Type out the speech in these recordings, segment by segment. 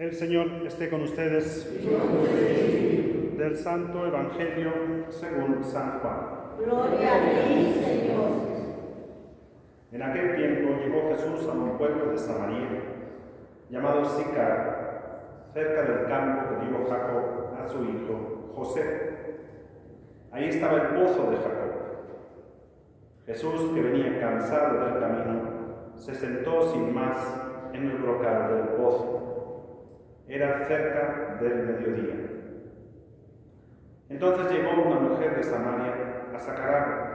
El Señor esté con ustedes. Del Santo Evangelio según San Juan. Gloria a ti, Señor. En aquel tiempo llegó Jesús a un pueblo de Samaria, llamado Sicar, cerca del campo que dio Jacob a su hijo José. Ahí estaba el pozo de Jacob. Jesús, que venía cansado del camino, se sentó sin más en el brocal del pozo. Era cerca del mediodía. Entonces llegó una mujer de Samaria a sacar agua,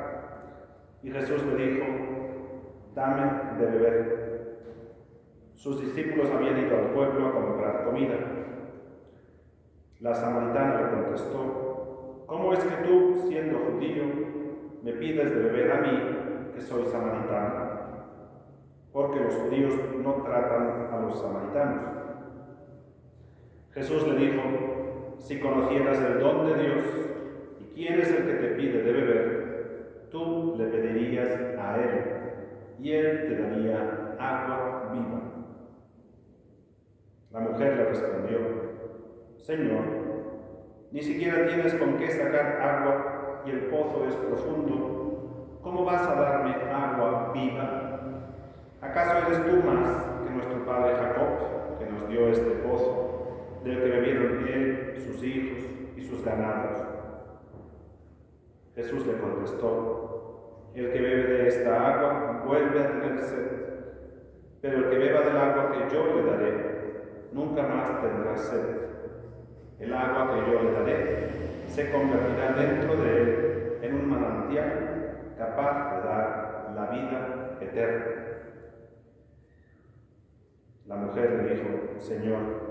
y Jesús le dijo: «Dame de beber». Sus discípulos habían ido al pueblo a comprar comida. La samaritana le contestó: «¿Cómo es que tú, siendo judío, me pides de beber a mí, que soy samaritana?» Porque los judíos no tratan a los samaritanos. Jesús le dijo: «Si conocieras el don de Dios y quién es el que te pide de beber, tú le pedirías a Él, y Él te daría agua viva». La mujer le respondió: «Señor, ni siquiera tienes con qué sacar agua y el pozo es profundo. ¿Cómo vas a darme agua viva? ¿Acaso eres tú más que nuestro padre Jacob, que nos dio este pozo, del que bebieron él, sus hijos y sus ganados?» Jesús le contestó: «El que bebe de esta agua vuelve a tener sed, pero el que beba del agua que yo le daré, nunca más tendrá sed. El agua que yo le daré se convertirá dentro de él en un manantial capaz de dar la vida eterna». La mujer le dijo: «Señor,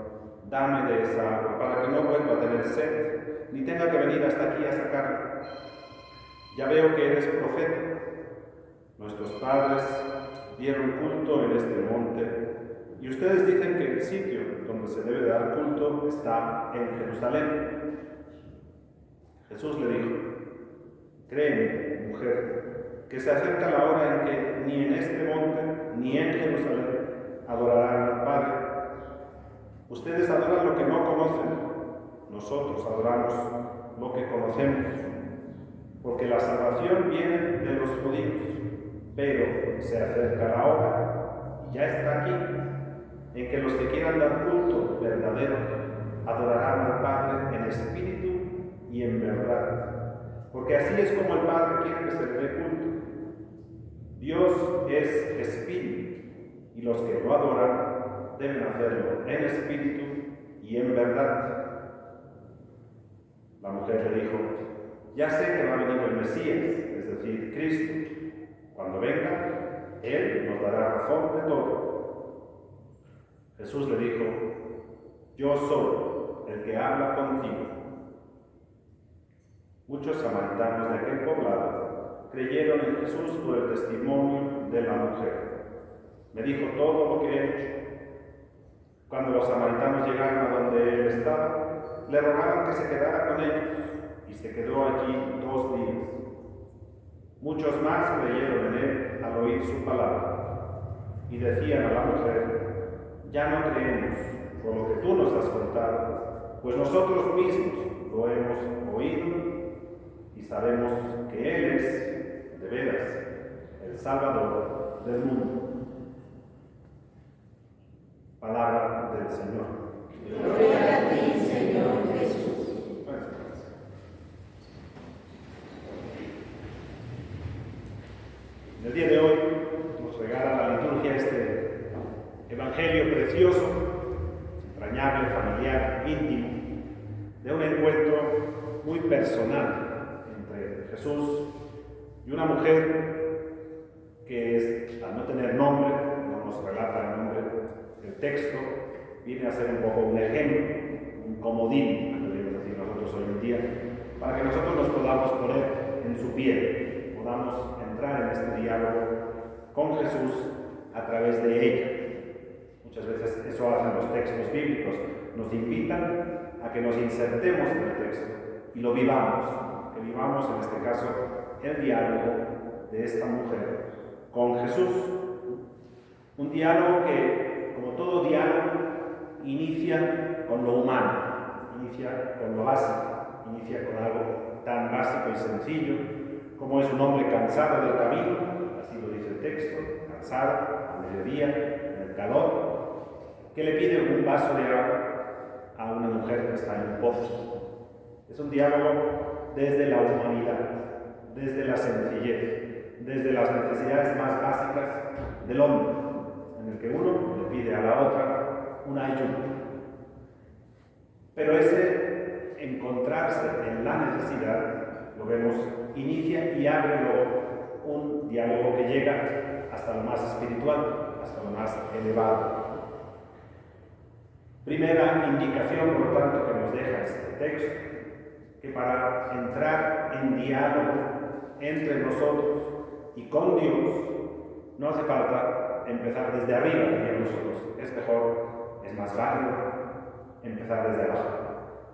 dame de esa agua para que no vuelva a tener sed, ni tenga que venir hasta aquí a sacarla. Ya veo que eres profeta. Nuestros padres dieron culto en este monte, y ustedes dicen que el sitio donde se debe dar culto está en Jerusalén». Jesús le dijo: «Créeme, mujer, que se acerca la hora en que ni en este monte ni en Jerusalén adorarán al Padre. Ustedes adoran lo que no conocen, nosotros adoramos lo que conocemos, porque la salvación viene de los judíos, pero se acerca la hora, y ya está aquí, en que los que quieran dar culto verdadero adorarán al Padre en espíritu y en verdad, porque así es como el Padre quiere que se le dé culto. Dios es espíritu, y los que lo adoran deben hacerlo en espíritu y en verdad». La mujer le dijo: «Ya sé que va a venir el Mesías, es decir, Cristo. Cuando venga, Él nos dará razón de todo». Jesús le dijo: «Yo soy el que habla contigo». Muchos samaritanos de aquel poblado creyeron en Jesús por el testimonio de la mujer. Me dijo todo lo que he hecho. Cuando los samaritanos llegaron a donde él estaba, le rogaron que se quedara con ellos, y se quedó allí 2 días. Muchos más creyeron en él al oír su palabra, y decían a la mujer: «Ya no creemos por lo que tú nos has contado, pues nosotros mismos lo hemos oído y sabemos que Él es, de veras, el Salvador del mundo». Palabra del Señor. Gloria a ti, Señor Jesús. En el día de hoy nos regala la liturgia este evangelio precioso, entrañable, familiar, íntimo, de un encuentro muy personal entre Jesús y una mujer que, al no tener nombre, no nos relata el nombre. El texto viene a ser un poco un ejemplo, un comodín, podríamos decir nosotros hoy en día, para que nosotros nos podamos poner en su piel, podamos entrar en este diálogo con Jesús a través de ella. Muchas veces eso hacen los textos bíblicos, nos invitan a que nos insertemos en el texto y lo vivamos, que vivamos en este caso el diálogo de esta mujer con Jesús. Un diálogo que, como todo diálogo, inicia con lo humano, inicia con lo básico, inicia con algo tan básico y sencillo como es un hombre cansado del camino, así lo dice el texto, cansado, a mediodía, en el calor, que le pide un vaso de agua a una mujer que está en un pozo. Es un diálogo desde la humanidad, desde la sencillez, desde las necesidades más básicas del hombre, en el que uno le pide a la otra una ayuda. Pero ese encontrarse en la necesidad, lo vemos, inicia y abre luego un diálogo que llega hasta lo más espiritual, hasta lo más elevado. Primera indicación, por lo tanto, que nos deja este texto, que para entrar en diálogo entre nosotros y con Dios, no hace falta empezar desde arriba, diríamos nosotros. Es mejor, es más válido empezar desde abajo.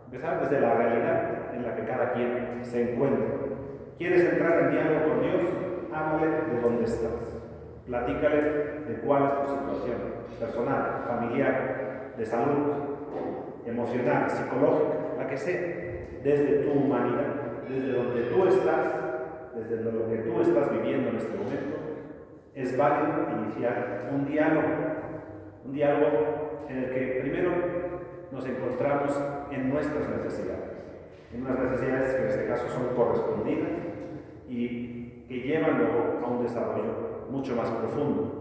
Empezar desde la realidad en la que cada quien se encuentra. ¿Quieres entrar en diálogo con Dios? Háblale de dónde estás. Platícale de cuál es tu situación personal, familiar, de salud, emocional, psicológica, la que sea, desde tu humanidad, desde donde tú estás, desde lo que tú estás viviendo en este momento, es válido iniciar un diálogo en el que primero nos encontramos en nuestras necesidades, en unas necesidades que en este caso son correspondidas y que llevan luego a un desarrollo mucho más profundo.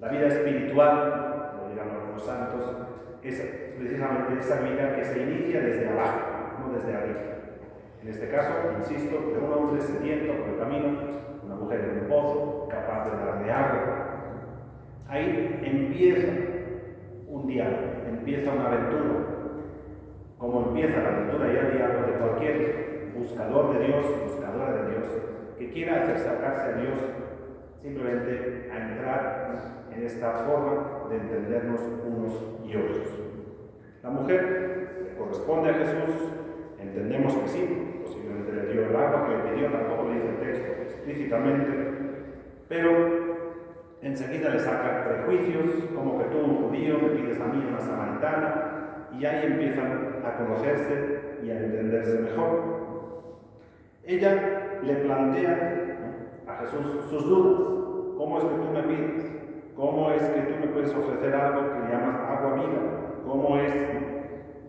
La vida espiritual, lo dirán algunos santos, es precisamente esa vida que se inicia desde abajo, no desde arriba. En este caso, insisto, de un hombre sediento por el camino, una mujer en un pozo, capaz de darle agua. Ahí empieza un diálogo, empieza una aventura, como empieza la aventura y el diálogo de cualquier buscador de Dios, buscadora de Dios, que quiera acercarse a Dios simplemente a entrar en esta forma de entendernos unos y otros. La mujer corresponde a Jesús, entendemos que sí, posiblemente le dio el agua que le pidió, tampoco le dice el texto explícitamente, pero enseguida le saca prejuicios, como que tú, un judío, me pides a mí, una samaritana, y ahí empiezan a conocerse y a entenderse mejor. Ella le plantea a Jesús sus dudas. ¿Cómo es que tú me pides? ¿Cómo es que tú me puedes ofrecer algo que llamas agua viva? ¿Cómo es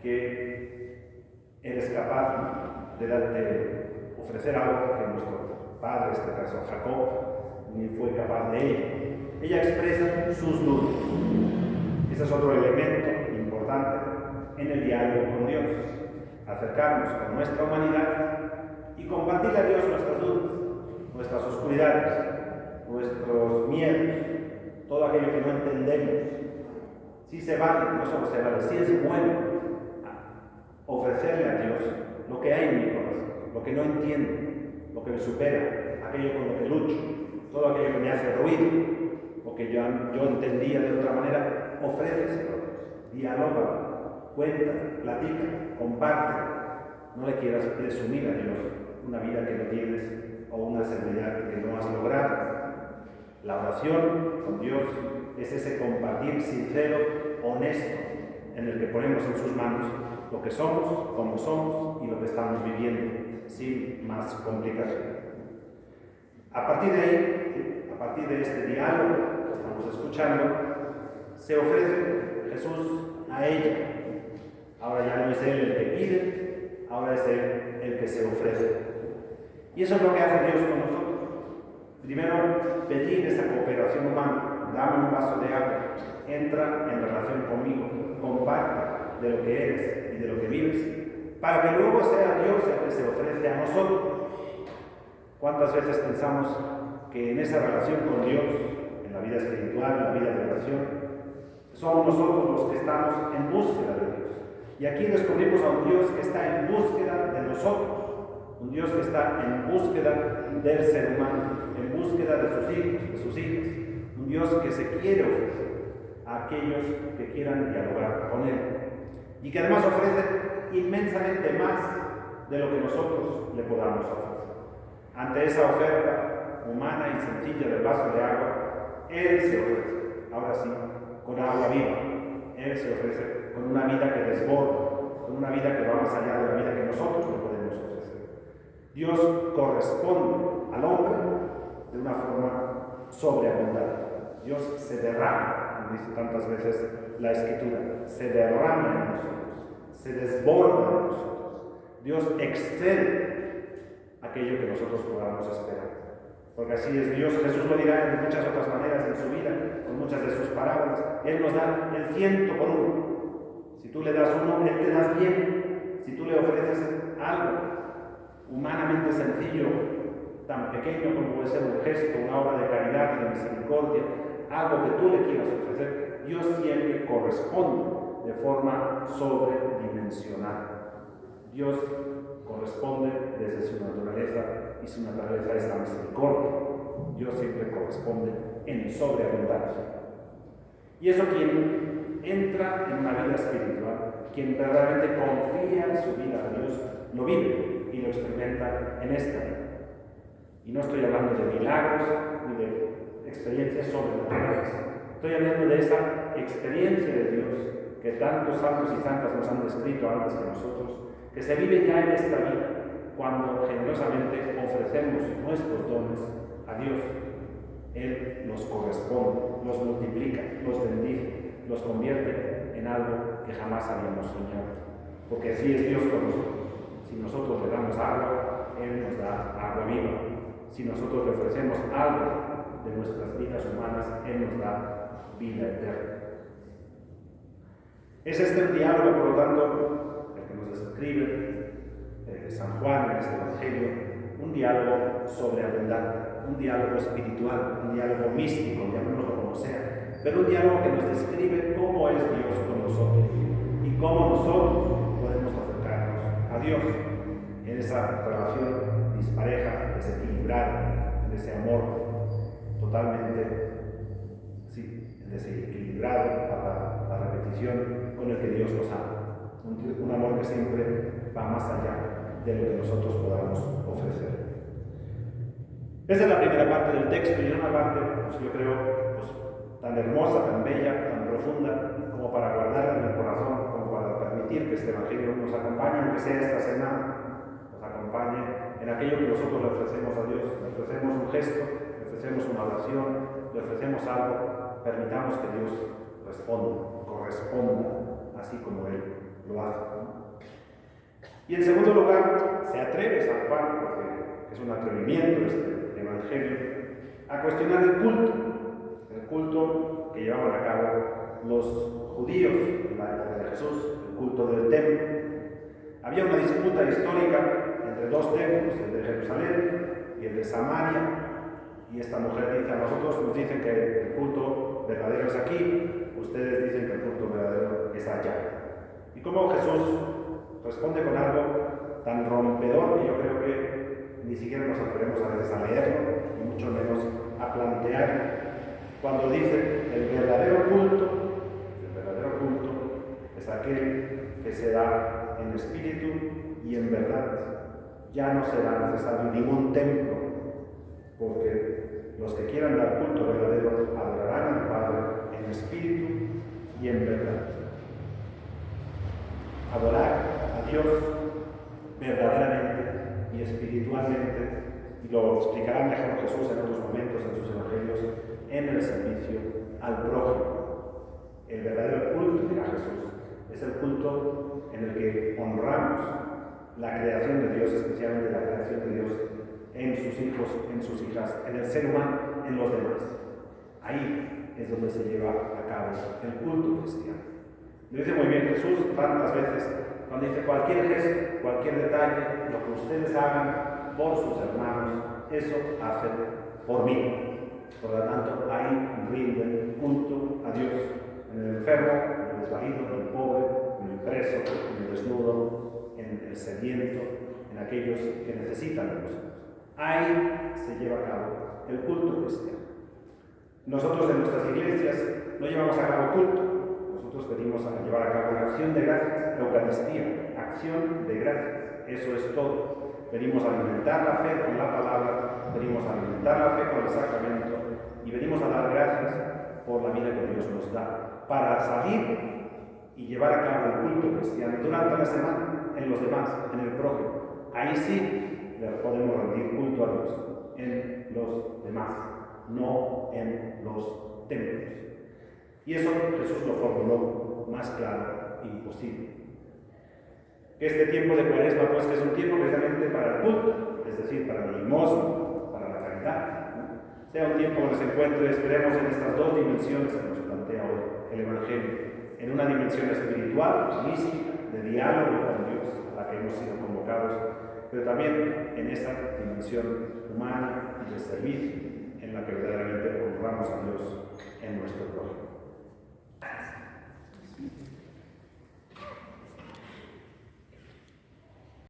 que eres capaz de ofrecer algo que nuestro padre, en este caso Jacob, ni fue capaz de ello? Ella expresa sus dudas. Ese es otro elemento importante en el diálogo con Dios. Acercarnos con nuestra humanidad y compartirle a Dios nuestras dudas, nuestras oscuridades, nuestros miedos, todo aquello que no entendemos. Si se vale, no solo se vale, si es bueno ofrecerle a Dios lo que hay en mi corazón, lo que no entiendo, lo que me supera, aquello con lo que lucho, todo aquello que me hace ruido, o que yo entendía de otra manera, ofréceselo, dialoga, cuenta, platica, comparte. No le quieras presumir a Dios una vida que no tienes o una seguridad que no has logrado. La oración con Dios es ese compartir sincero, honesto, en el que ponemos en sus manos lo que somos, cómo somos y lo que estamos viviendo, sin más complicación. A partir de ahí, a partir de este diálogo que estamos escuchando, se ofrece Jesús a ella. Ahora ya no es Él el que pide, ahora es Él el que se ofrece. Y eso es lo que hace Dios con nosotros. Primero, pedir esa cooperación humana. Dame un vaso de agua, entra en relación conmigo, comparte de lo que eres y de lo que vives, para que luego sea Dios el que se ofrece a nosotros. ¿Cuántas veces pensamos que en esa relación con Dios, en la vida espiritual, en la vida de oración, somos nosotros los que estamos en búsqueda de Dios? Y aquí descubrimos a un Dios que está en búsqueda de nosotros, un Dios que está en búsqueda del ser humano, en búsqueda de sus hijos, de sus hijas, un Dios que se quiere ofrecer a aquellos que quieran dialogar con Él y que además ofrece inmensamente más de lo que nosotros le podamos ofrecer. Ante esa oferta humana y sencilla del vaso de agua, Él se ofrece, ahora sí, con agua viva, Él se ofrece con una vida que desborda, con una vida que va más allá de la vida que nosotros le podemos ofrecer. Dios corresponde al hombre de una forma sobreabundante. Dios se derrama, como dice tantas veces la Escritura, se derrama en nosotros, se desborda en nosotros. Dios excede aquello que nosotros podamos esperar. Porque así es Dios. Jesús lo dirá de muchas otras maneras en su vida, con muchas de sus parábolas. Él nos da el 100 por 1. Si tú le das 1, Él te da 100. Si tú le ofreces algo humanamente sencillo, tan pequeño como puede ser un gesto, una obra de caridad y de misericordia, algo que tú le quieras ofrecer, Dios siempre corresponde de forma sobredimensional. Dios corresponde desde su naturaleza, y su naturaleza es la misericordia. Dios siempre corresponde en sobreabundancia. Y eso quien entra en una vida espiritual, quien verdaderamente confía su vida a Dios, lo vive y lo experimenta en esta vida. Y no estoy hablando de milagros ni de experiencias sobrenaturales. Estoy hablando de esa experiencia de Dios que tantos santos y santas nos han descrito antes que nosotros, que se vive ya en esta vida cuando generosamente ofrecemos nuestros dones a Dios. Él los corresponde, los multiplica, los bendice, los convierte en algo que jamás habíamos soñado. Porque así es Dios con nosotros. Si nosotros le damos agua, Él nos da agua viva. Si nosotros le ofrecemos algo de nuestras vidas humanas, Él nos da vida eterna. Es este un diálogo, por lo tanto, el que nos describe San Juan en este Evangelio, un diálogo sobreabundante, un diálogo espiritual, un diálogo místico, llamémoslo como sea, pero un diálogo que nos describe cómo es Dios con nosotros y cómo nosotros podemos acercarnos a Dios en esa relación dispareja, desequilibrada, en ese amor totalmente desequilibrado para la repetición con el que Dios nos ama. Un amor que siempre va más allá de lo que nosotros podamos ofrecer. Esa es la primera parte del texto, y una parte, pues yo creo, tan hermosa, tan bella, tan profunda, como para guardarla en el corazón, como para permitir que este Evangelio nos acompañe, aunque sea esta semana, nos acompañe en aquello que nosotros le ofrecemos a Dios. Le ofrecemos un gesto, le ofrecemos una oración, le ofrecemos algo, permitamos que Dios responda, corresponda, así como Él lo hace. Y en segundo lugar, se atreve San Juan, porque es un atrevimiento este Evangelio, a cuestionar el culto que llevaban a cabo los judíos en la época de Jesús, el culto del templo. Había una disputa histórica entre dos templos, el de Jerusalén y el de Samaria, y esta mujer dice: a nosotros nos dicen que el culto verdadero es aquí, ustedes dicen que el culto verdadero es allá. Y cómo Jesús responde con algo tan rompedor que yo creo que ni siquiera nos atrevemos a veces a leerlo, y mucho menos a plantearlo, cuando dice: el verdadero culto es aquel que se da en espíritu y en verdad. Ya no será necesario ningún templo, porque los que quieran dar culto verdadero adorarán al Padre en espíritu y en verdad. Adorar a Dios verdaderamente y espiritualmente, y lo explicará mejor Jesús en otros momentos en sus evangelios, en el servicio al prójimo. El verdadero culto, dirá Jesús, es el culto en el que honramos la creación de Dios, especialmente la creación de Dios en sus hijos, en sus hijas, en el ser humano, en los demás. Ahí es donde se lleva a cabo el culto cristiano. Lo dice muy bien Jesús tantas veces, cuando dice: cualquier gesto, cualquier detalle, lo que ustedes hagan por sus hermanos, eso hacen por mí. Por lo tanto, ahí rinden culto a Dios, en el enfermo, en el desvalido, en el pobre, en el preso, en el desnudo, en el sediento, en aquellos que necesitan de nosotros. Ahí se lleva a cabo el culto cristiano. Nosotros en nuestras iglesias no llevamos a cabo culto. Nosotros venimos a llevar a cabo una acción de gracias, Eucaristía, acción de gracias, eso es todo. Venimos a alimentar la fe con la palabra, venimos a alimentar la fe con el sacramento y venimos a dar gracias por la vida que Dios nos da, para salir y llevar a cabo el culto cristiano durante la semana, en los demás, en el prójimo. Ahí sí le podemos rendir culto a Dios, en los demás, no en los templos. Y eso Jesús lo formuló más claro imposible. Que este tiempo de Cuaresma, pues, que es un tiempo precisamente para el culto, es decir, para la limosna, para la caridad, ¿no? Sea un tiempo donde se encuentre, esperemos, en estas dos dimensiones que nos plantea hoy el Evangelio, en una dimensión espiritual, mística, de diálogo con Dios, a la que hemos sido convocados, pero también en esa dimensión humana y de servicio, en la que verdaderamente honramos a Dios en nuestro prójimo.